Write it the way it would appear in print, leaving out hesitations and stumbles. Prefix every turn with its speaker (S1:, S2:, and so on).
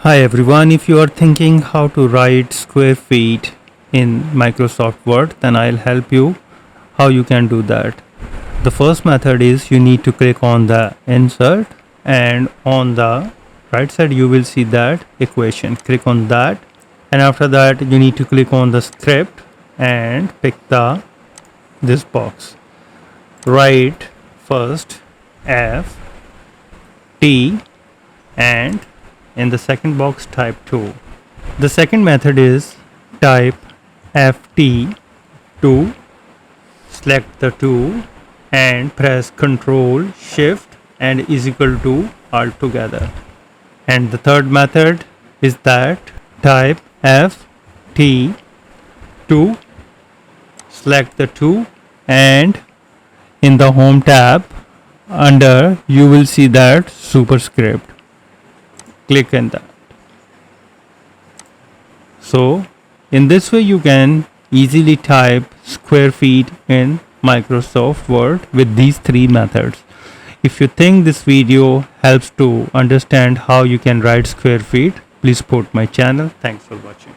S1: Hi everyone, if you are thinking how to write square feet in Microsoft Word, then I'll help you how you can do that. The first method is you need to click on the insert, and on the right side you will see that equation. Click on that, and after that you need to click on the script and pick the this box. Write first F T and in the second box type 2. The second method is type ft², select the 2 and press Ctrl Shift and is equal to alt together. And the third method is that type ft2, select the 2 and in the home tab under you will see that superscript. Click on that. So in this way you can easily type square feet in Microsoft Word with these three methods. If you think this video helps to understand how you can write square feet, please support my channel. Thanks for watching.